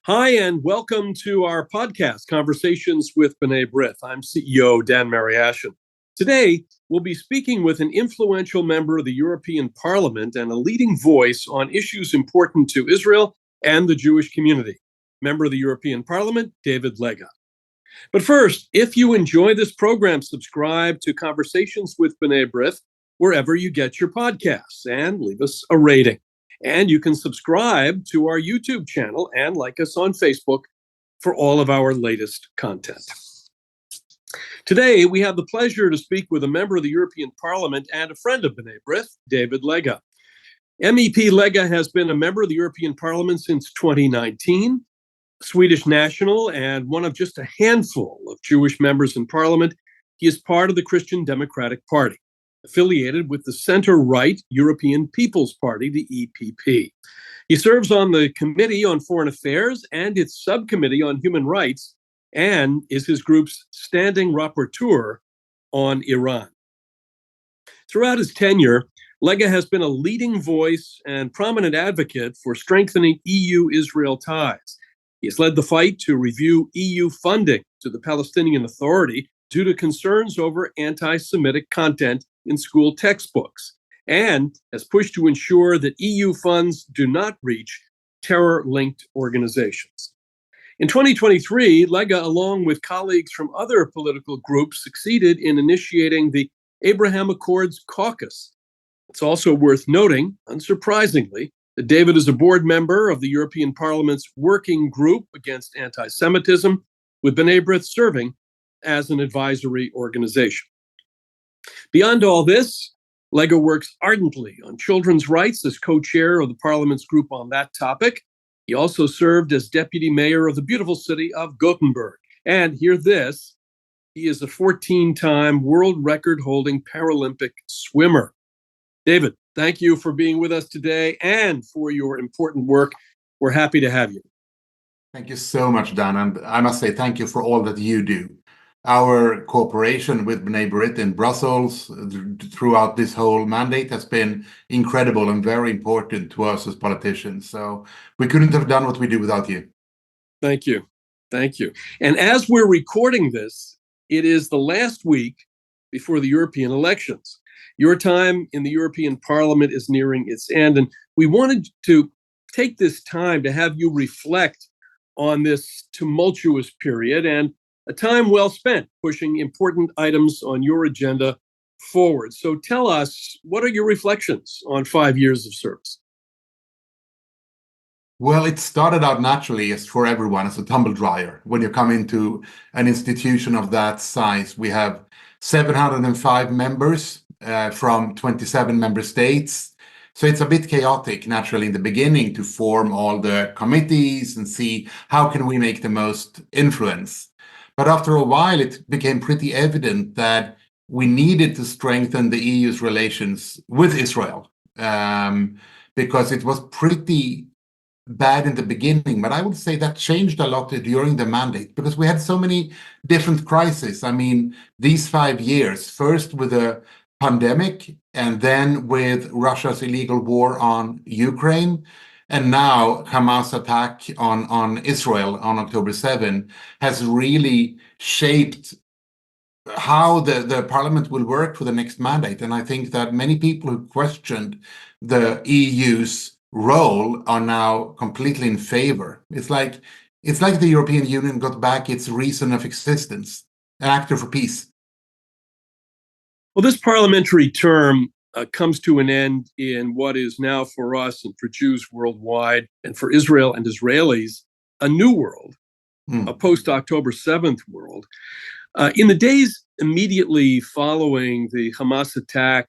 Hi, and welcome to our podcast, Conversations with B'nai B'rith. I'm CEO Dan Mariaschin. Today, we'll be speaking with an influential member of the European Parliament and a leading voice on issues important to Israel and the Jewish community. Member of the European Parliament, David Lega. But first, if you enjoy this program, subscribe to Conversations with B'nai B'rith wherever you get your podcasts and leave us a rating. And you can subscribe to our YouTube channel and like us on Facebook for all of our latest content. Today, we have the pleasure to speak with a member of the European Parliament and a friend of B'nai B'rith, David Lega. MEP Lega has been a member of the European Parliament since 2019, Swedish national and one of just a handful of Jewish members in Parliament. He is part of the Christian Democratic Party, affiliated with the center-right European People's Party, the EPP. He serves on the Committee on Foreign Affairs and its Subcommittee on Human Rights, and is his group's standing rapporteur on Iran. Throughout his tenure, Lega has been a leading voice and prominent advocate for strengthening EU-Israel ties. He has led the fight to review EU funding to the Palestinian Authority due to concerns over anti-Semitic content in school textbooks, and has pushed to ensure that EU funds do not reach terror-linked organizations. In 2023, Lega, along with colleagues from other political groups, succeeded in initiating the Abraham Accords Caucus. It's also worth noting, unsurprisingly, that David is a board member of the European Parliament's Working Group Against Anti-Semitism, with B'nai B'rith serving as an advisory organization. Beyond all this, Lega works ardently on children's rights as co-chair of the Parliament's group on that topic. He also served as deputy mayor of the beautiful city of Gothenburg. And hear this, he is a 14-time world record-holding Paralympic swimmer. David, thank you for being with us today and for your important work. We're happy to have you. Thank you so much, Dan. And I must say thank you for all that you do. Our cooperation with B'nai B'rith in Brussels throughout this whole mandate has been incredible and very important to us as politicians. So we couldn't have done what we do without you. Thank you. Thank you. And as we're recording this, it is the last week before the European elections. Your time in the European Parliament is nearing its end, and we wanted to take this time to have you reflect on this tumultuous period and a time well spent pushing important items on your agenda forward. So tell us, what are your reflections on 5 years of service? Well, it started out naturally as for everyone as a tumble dryer. When you come into an institution of that size, we have 705 members from 27 member states. So it's a bit chaotic, naturally, in the beginning to form all the committees and see how can we make the most influence. But after a while, it became pretty evident that we needed to strengthen the EU's relations with Israel because it was pretty bad in the beginning. But I would say that changed a lot during the mandate because we had so many different crises. I mean, these 5 years, first with the pandemic and then with Russia's illegal war on Ukraine, and now Hamas attack on Israel on October 7 has really shaped how the parliament will work for the next mandate. And I think that many people who questioned the EU's role are now completely in favor. It's like the European Union got back its reason of existence, an actor for peace. Well, this parliamentary term comes to an end in what is now for us and for Jews worldwide and for Israel and Israelis, a new world, a post-October 7th world. In the days immediately following the Hamas attack,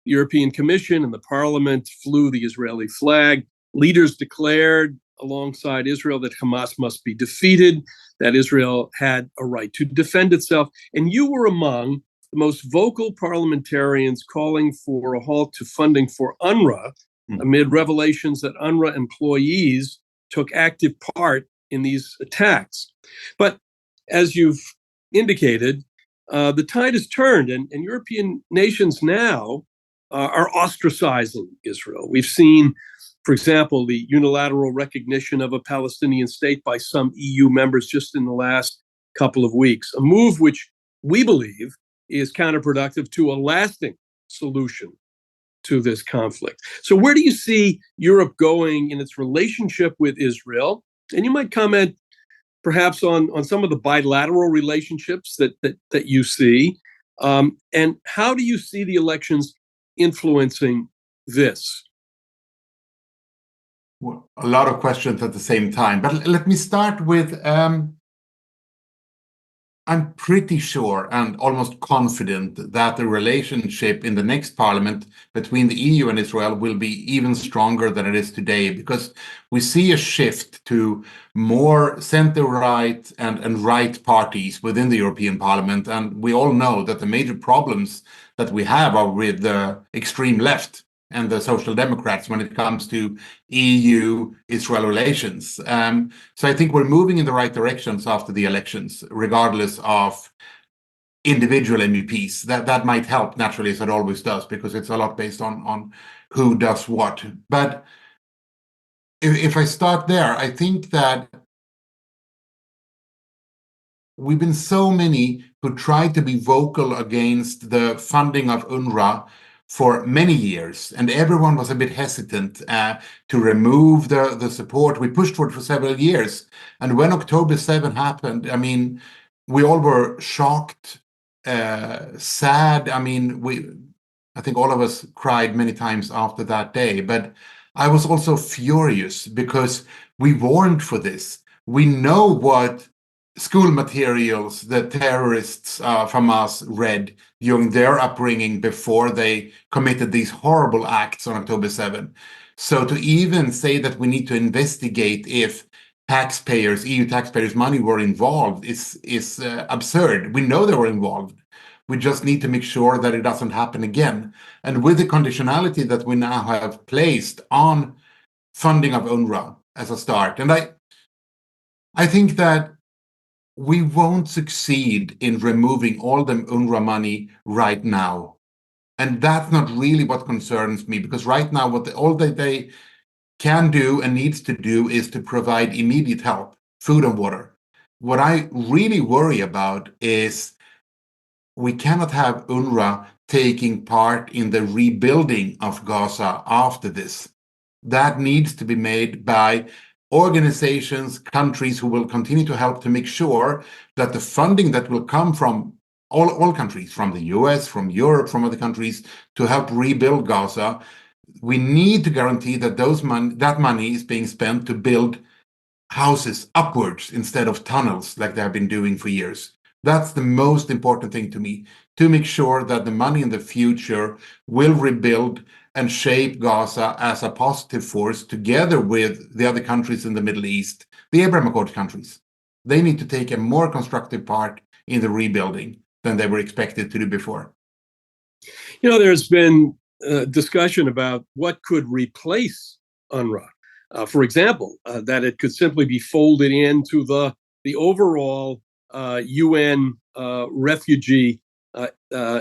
the European Commission and the Parliament flew the Israeli flag. Leaders declared alongside Israel that Hamas must be defeated, that Israel had a right to defend itself. And you were among the most vocal parliamentarians calling for a halt to funding for UNRWA amid revelations that UNRWA employees took active part in these attacks. But as you've indicated, the tide has turned, and European nations now are ostracizing Israel. We've seen For example, the unilateral recognition of a Palestinian state by some EU members just in the last couple of weeks, a move which we believe is counterproductive to a lasting solution to this conflict. So where do you see Europe going in its relationship with Israel? And you might comment perhaps on some of the bilateral relationships that you see. And how do you see the elections influencing this? Well, a lot of questions at the same time, but let me start with I'm pretty sure and almost confident that the relationship in the next parliament between the EU and Israel will be even stronger than it is today, because we see a shift to more center-right and right parties within the European Parliament. And we all know that the major problems that we have are with the extreme left and the Social Democrats when it comes to EU-Israel relations. So I think we're moving in the right directions after the elections, regardless of individual MEPs. That might help, naturally, as it always does, because it's a lot based on who does what. But if I start there, I think that we've been so many who tried to be vocal against the funding of UNRWA for many years, and everyone was a bit hesitant to remove the support. We pushed for it for several years. And when October 7 happened, I mean, we all were shocked, sad. I mean, I think all of us cried many times after that day, but I was also furious because we warned for this. We know what school materials the terrorists from us read during their upbringing before they committed these horrible acts on October 7. So to even say that we need to investigate if taxpayers, EU taxpayers' money were involved is absurd. We know they were involved. We just need to make sure that it doesn't happen again. And with the conditionality that we now have placed on funding of UNRWA as a start, and I think that we won't succeed in removing all the UNRWA money right now. And that's not really what concerns me, because right now all that they can do and needs to do is to provide immediate help, food and water. What I really worry about is we cannot have UNRWA taking part in the rebuilding of Gaza after this. That needs to be made by organizations, countries who will continue to help to make sure that the funding that will come from all countries, from the US, from Europe, from other countries, to help rebuild Gaza, we need to guarantee that that money is being spent to build houses upwards instead of tunnels like they have been doing for years. That's the most important thing to me, to make sure that the money in the future will rebuild and shape Gaza as a positive force together with the other countries in the Middle East, the Abraham Accord countries. They need to take a more constructive part in the rebuilding than they were expected to do before. You know, there's been discussion about what could replace UNRWA. For example, that it could simply be folded into the overall UN refugee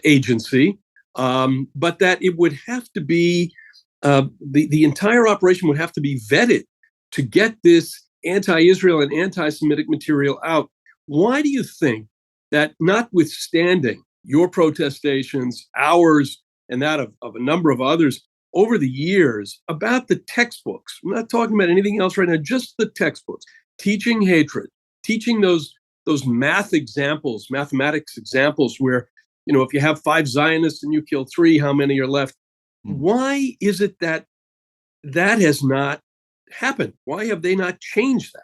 agency, but that it would have to be, the entire operation would have to be vetted to get this anti-Israel and anti-Semitic material out. Why do you think that, notwithstanding your protestations, ours, and that of a number of others over the years about the textbooks, I'm not talking about anything else right now, just the textbooks, teaching hatred, teaching those mathematics examples where, you know, if you have 5 Zionists and you kill 3, how many are left? Why is it that has not happened? Why have they not changed that?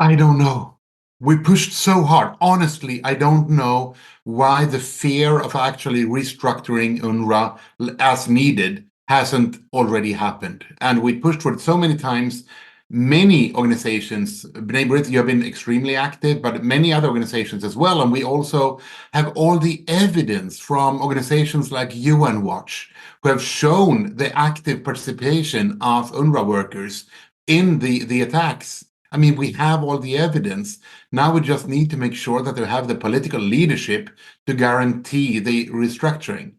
I don't know. We pushed so hard. Honestly, I don't know why the fear of actually restructuring UNRWA as needed hasn't already happened. And we pushed for it so many times. Many organizations, B'nai B'rith, you have been extremely active, but many other organizations as well. And we also have all the evidence from organizations like UN Watch, who have shown the active participation of UNRWA workers in the attacks. I mean, we have all the evidence. Now we just need to make sure that they have the political leadership to guarantee the restructuring.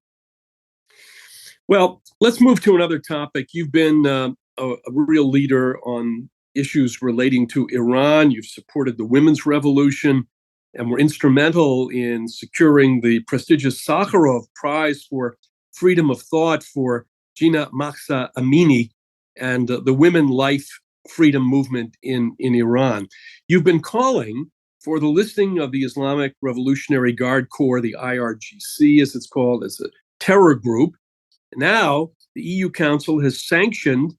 Well, let's move to another topic. You've been a real leader on issues relating to Iran. You've supported the women's revolution and were instrumental in securing the prestigious Sakharov Prize for Freedom of Thought for Jina Mahsa Amini and the women life freedom movement in Iran. You've been calling for the listing of the Islamic Revolutionary Guard Corps, the IRGC, as it's called, as a terror group. Now, the EU Council has sanctioned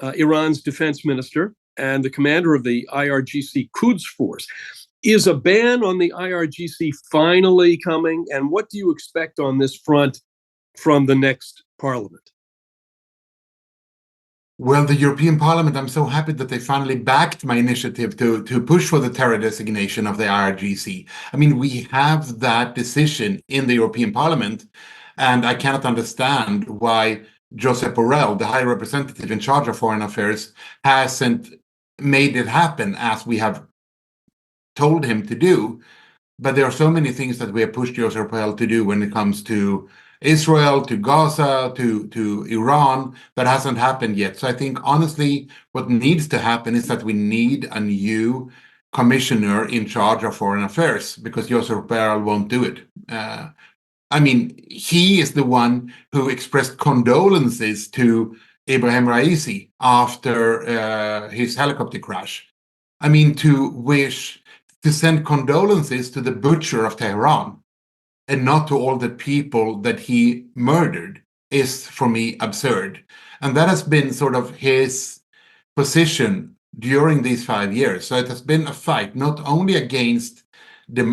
Iran's defense minister and the commander of the IRGC Quds Force. Is a ban on the IRGC finally coming? And what do you expect on this front from the next parliament? Well, the European Parliament, I'm so happy that they finally backed my initiative to push for the terror designation of the IRGC. I mean, we have that decision in the European Parliament, and I cannot understand why Josep Borrell, the High Representative in charge of foreign affairs, hasn't made it happen as we have told him to do. But there are so many things that we have pushed Josep Borrell to do when it comes to Israel, to Gaza, to Iran, that hasn't happened yet. So I think, honestly, what needs to happen is that we need a new commissioner in charge of foreign affairs, because Josep Borrell won't do it. I mean, he is the one who expressed condolences to Ibrahim Raisi after his helicopter crash. I mean, to send condolences to the butcher of Tehran and not to all the people that he murdered is, for me, absurd. And that has been sort of his position during these 5 years. So it has been a fight, not only against the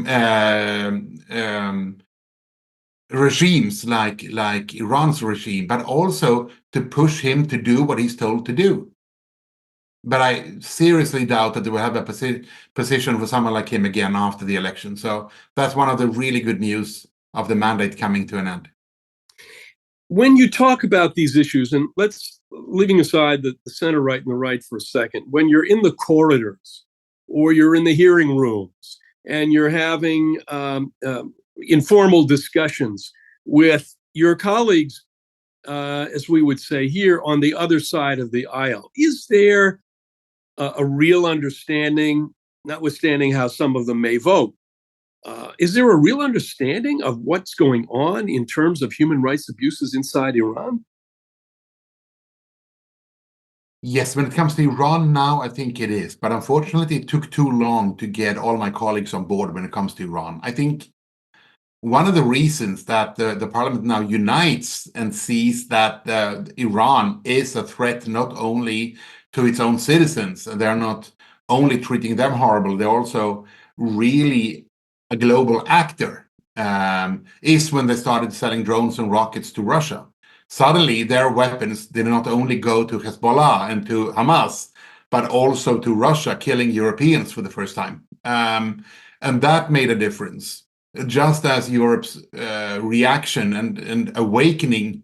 regimes like Iran's regime, but also to push him to do what he's told to do. But I seriously doubt that they will have a position for someone like him again after the election. So that's one of the really good news of the mandate coming to an end. When you talk about these issues, and let's, leaving aside the center right and the right for a second, when you're in the corridors or you're in the hearing rooms and you're having informal discussions with your colleagues, as we would say here, on the other side of the aisle, is there a real understanding, notwithstanding how some of them may vote, is there a real understanding of what's going on in terms of human rights abuses inside Iran? Yes, when it comes to Iran now, I think it is. But unfortunately, it took too long to get all my colleagues on board when it comes to Iran. I think one of the reasons that the parliament now unites and sees that Iran is a threat not only to its own citizens, they're not only treating them horrible, they're also really a global actor, is when they started selling drones and rockets to Russia. Suddenly, their weapons did not only go to Hezbollah and to Hamas, but also to Russia, killing Europeans for the first time. And that made a difference. Just as Europe's reaction and awakening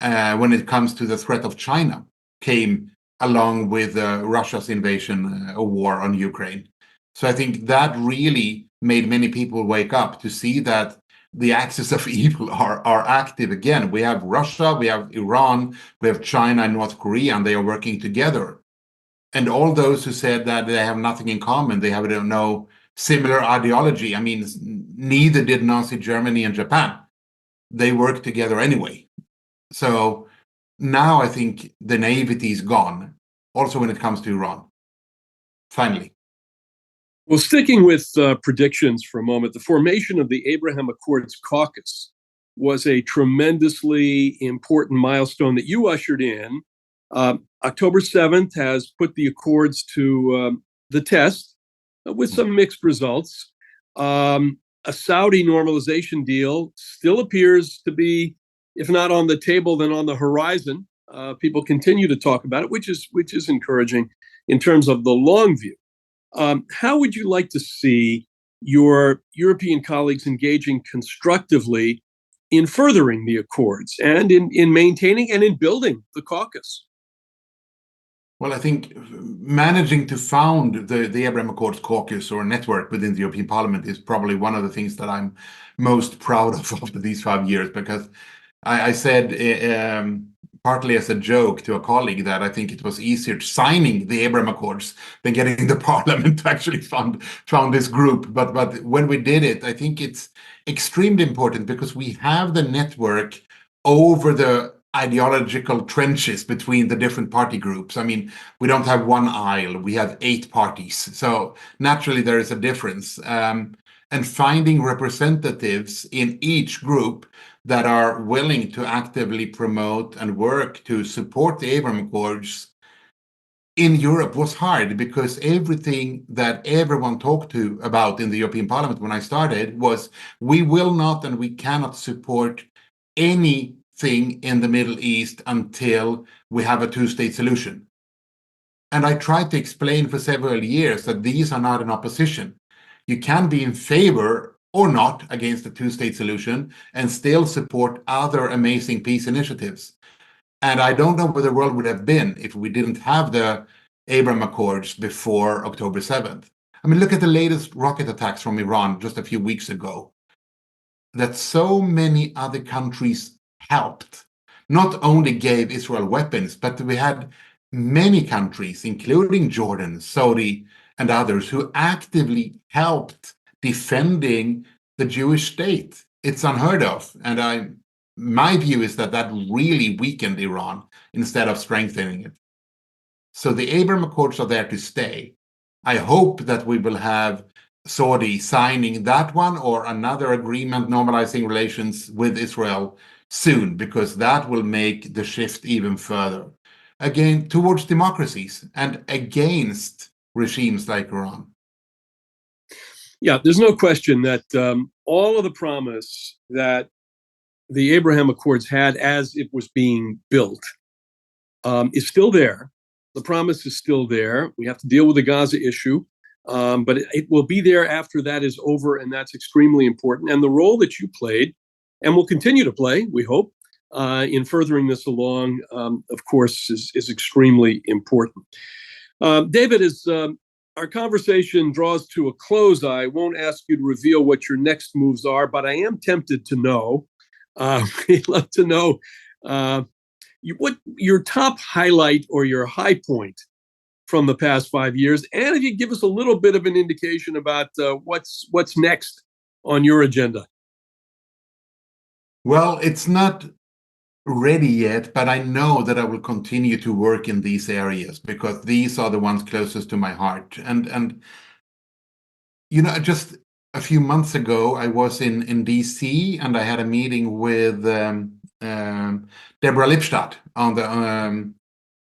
when it comes to the threat of China came along with Russia's invasion or war on Ukraine. So I think that really made many people wake up to see that the axis of evil are active again. We have Russia, we have Iran, we have China and North Korea, and they are working together. And all those who said that they have nothing in common, they have no similar ideology. I mean, neither did Nazi Germany and Japan. They worked together anyway. So now I think the naivety is gone, also when it comes to Iran. Finally. Well, sticking with predictions for a moment, the formation of the Abraham Accords caucus was a tremendously important milestone that you ushered in. October 7th has put the Accords to the test with some mixed results. A Saudi normalization deal still appears to be, if not on the table, then on the horizon. People continue to talk about it, which is encouraging in terms of the long view. How would you like to see your European colleagues engaging constructively in furthering the Accords and in maintaining and in building the caucus? Well, I think managing to found the Abraham Accords caucus or network within the European Parliament is probably one of the things that I'm most proud of after these 5 years, because I said, partly as a joke to a colleague, that I think it was easier signing the Abraham Accords than getting the parliament to actually found this group. But when we did it, I think it's extremely important because we have the network over the ideological trenches between the different party groups. I mean, we don't have one aisle, we have 8 parties. So naturally, there is a difference. And finding representatives in each group that are willing to actively promote and work to support the Abraham Accords in Europe was hard, because everything that everyone talked to about in the European Parliament when I started was, we will not and we cannot support anything in the Middle East until we have a two-state solution. And I tried to explain for several years that these are not in opposition. You can be in favor or not against the two-state solution and still support other amazing peace initiatives. And I don't know where the world would have been if we didn't have the Abraham Accords before October 7th. I mean, look at the latest rocket attacks from Iran just a few weeks ago. That so many other countries helped, not only gave Israel weapons, but we had many countries, including Jordan, Saudi, and others, who actively helped defending the Jewish state. It's unheard of. And my view is that that really weakened Iran instead of strengthening it. So the Abraham Accords are there to stay. I hope that we will have Saudi signing that one or another agreement normalizing relations with Israel soon, because that will make the shift even further, again, towards democracies and against regimes like Iran. Yeah, there's no question that all of the promise that the Abraham Accords had as it was being built is still there. The promise is still there. We have to deal with the Gaza issue, but it will be there after that is over, and that's extremely important. And the role that you played, and will continue to play, we hope, in furthering this along, of course, is extremely important. David, as our conversation draws to a close, I won't ask you to reveal what your next moves are, but I am tempted to know. We'd love to know what your top highlight or your high point from the past 5 years, and if you give us a little bit of an indication about what's next on your agenda. Well, it's not ready yet, but I know that I will continue to work in these areas because these are the ones closest to my heart. And you know, just a few months ago, I was in DC and I had a meeting with Deborah Lipstadt on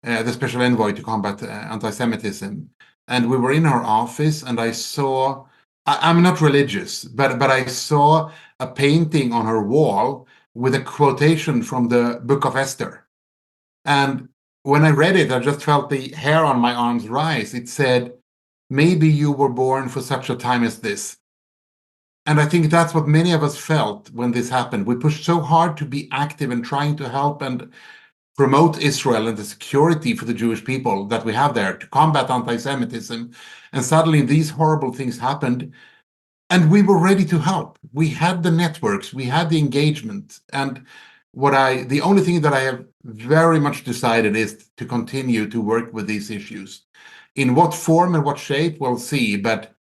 the special envoy to combat anti-Semitism. And we were in her office, and I saw, I'm not religious, but I saw a painting on her wall with a quotation from the Book of Esther. And when I read it, I just felt the hair on my arms rise. It said, "Maybe you were born for such a time as this." And I think that's what many of us felt when this happened. We pushed so hard to be active and trying to help and promote Israel and the security for the Jewish people that we have there, to combat anti-Semitism. And suddenly these horrible things happened. And we were ready to help. We had the networks, we had the engagement. And the only thing that I have very much decided is to continue to work with these issues. In what form and what shape, we'll see. But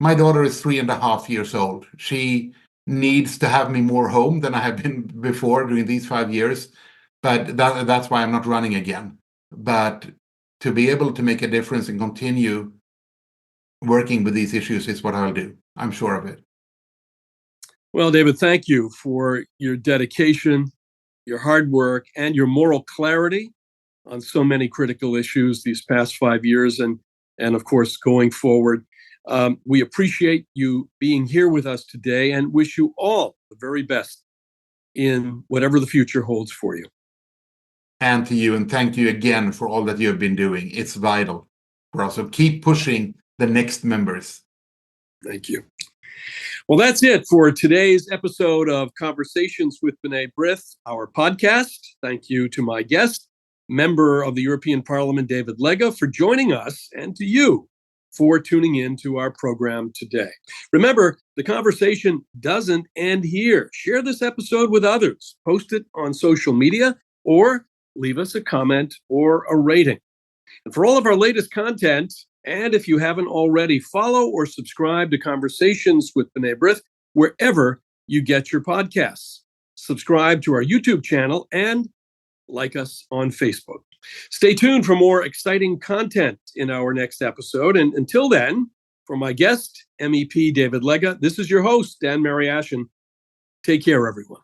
my daughter is 3.5 years old. She needs to have me more home than I have been before during these 5 years. But that's why I'm not running again. But to be able to make a difference and continue working with these issues is what I'll do. I'm sure of it. Well, David, thank you for your dedication, your hard work, and your moral clarity on so many critical issues these past 5 years, and of course, going forward. We appreciate you being here with us today and wish you all the very best in whatever the future holds for you. And to you, and thank you again for all that you have been doing. It's vital for us. So keep pushing the next members. Thank you. Well, that's it for today's episode of Conversations with B'nai B'rith, our podcast. Thank you to my guest, Member of the European Parliament, David Lega, for joining us, and to you, for tuning in to our program today. Remember, the conversation doesn't end here. Share this episode with others, post it on social media, or leave us a comment or a rating. And for all of our latest content, and if you haven't already, follow or subscribe to Conversations with B'nai B'rith wherever you get your podcasts. Subscribe to our YouTube channel and like us on Facebook. Stay tuned for more exciting content in our next episode. And until then, for my guest, MEP David Lega, this is your host, Dan Mariaschin. Take care, everyone.